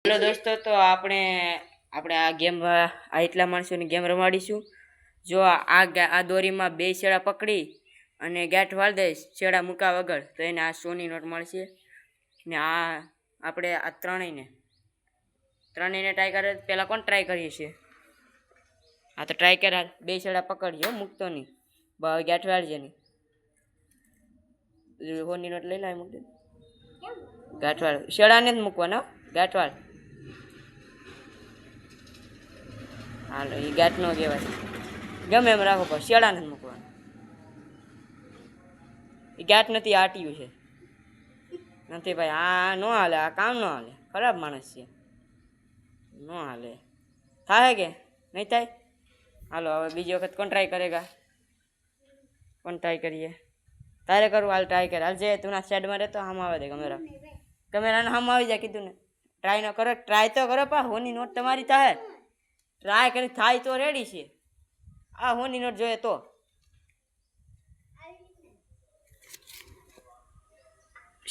Hello દોસ્તો, તો આપણે આ ગેમ આ એટલા માણસોની ગેમ રમાડીશું. જો આ દોરીમાં 2 છેડા પકડી અને ગેટ વાળ દઈશ છેડા મૂકા વગર તો એને આ 100ની નોટ મળશે. ને આપણે આ ત્રણેયને ટ્રાય કરે. પહેલાં કોણ ટ્રાય કરીએ છીએ? હા તો ટ્રાય કર. 2 છેડા પકડજો, મૂકતો નહીં. ગેટ વાળજે નહીં. 100ની નોટ લઈ લાવે, મૂકી દે. ગેટ વાળ છેડાને જ મૂકવાના. ગેટ વાળ હાલો, એ ગેટ નો કહેવાય. ગમે એમ રાખો પણ શેડાને જ મૂકવાનું. એ ગેટ નથી, આટ્યું છે. નથી ભાઈ, આ ન હાલે. આ કામ ન હાલે. ખરાબ માણસ છે, ન હાલે. થાય કે નહીં થાય? હાલો હવે બીજી વખત કોણ ટ્રાય કરેગા? કોણ ટ્રાય કરીએ? તારે કરવું? હાલ ટ્રાય કરે. હાલ જે તું ના સાઈડમાં રહેતો હામ આવે દે. કેમેરાને હામ આવી જાય કીધું ને. ટ્રાય ન કરો. ટ્રાય તો કરો. પા 100ની નોટ તમારી થાય. ટ્રાય કરી થાય તો રેડી છે. આ 100ની નોટ જોઈએ તો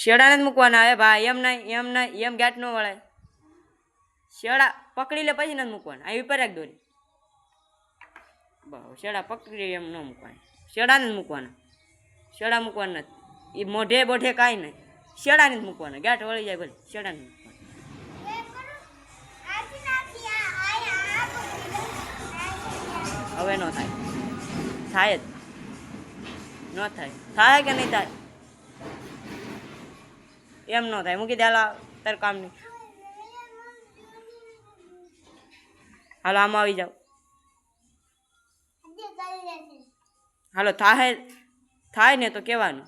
શેડાને જ મૂકવાના. હવે ભાઈ એમ નહીં, એમ ગેટ ન વળાય. શેડા પકડી લે પછી નથી મૂકવાના. આવી પર એક દોરી બહુ શેડા પકડી એમ ન મૂકવાના. શેડાને જ મૂકવાના. શેડા મૂકવાના નથી. એ મોઢે બોઢે કાંઈ નહીં. શેડાને જ મૂકવાના. ગેટ વળી જાય ભલે, શેડાને મૂકવાના. હવે ન થાય. થાય જ ન થાય. થાય કે નહીં થાય? એમ ન થાય. મૂકી દે. હાલો તાર કામ નહીં. હાલો આમાં આવી જાઓ. હાલો થાય ને તો કહેવાનું.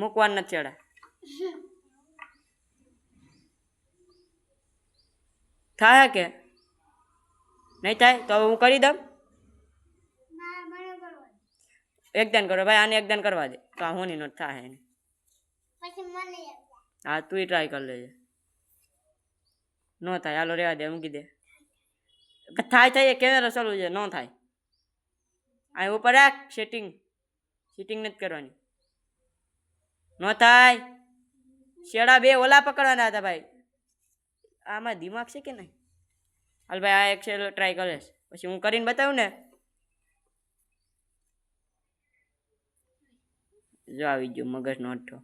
મૂકવાનું નથી ચડા. થાય કે નહીં થાય? તો હવે હું કરી દઉં. એકદાન કરો ભાઈ. આને એકદાન કરવા દે તો આ 100ની નોટ થાય એને. હા તું ટ્રાય કરી લેજે. ન થાય હાલો રહેવા દે, મૂકી દે. થાય કેમેરો ચાલુ છે. ન થાય. આ ઉપર રાખ. સેટિંગ નથી કરવાની. ન થાય. શેડા 2 ઓલા પકડવાના હતા ભાઈ. આમાં દિમાગ છે કે નહીં? હાલ ભાઈ આ એક છે ટ્રાય કરે. પછી હું કરીને બતાવું ને. જો આવી ગયો મગજનો અઠ્ઠો.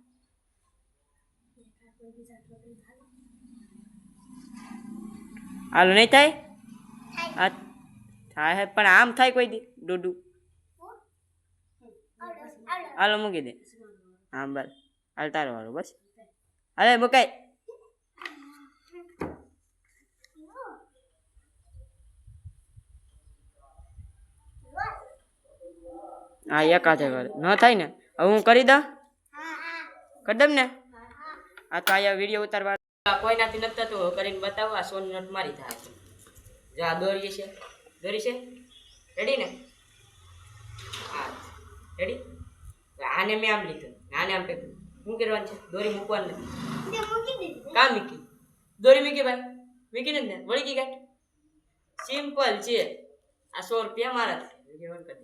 હાલો નહીં થાય? આ થાય પણ આમ થાય કોઈ દી ડોડું. હાલો મૂકી દે. હા બસ હાલ તારો વાળું. બસ હવે મુકાય. હા એક હાથે કરે. ન થાય ને? હવે હું કરી દઉં. કરી દઉં ને? આ તો અહીંયા વિડીયો ઉતારવા કોઈનાથી નથી થતું. કરીને બતાવો. આ 100ની નોટ મારી થાય. જો આ દોરી છે. રેડી ને? હા રેડી. આને મેં આમ લીધું, આને આમ પેલું. શું કરવાનું છે? દોરી મૂકવાની નથી. કામ મૂકી દોરી મૂકી ભાઈ. મૂકીને જ ને વળી ગઈ ગાંઠ. સિમ્પલ છે. આ 100 રૂપિયા મારા થાય.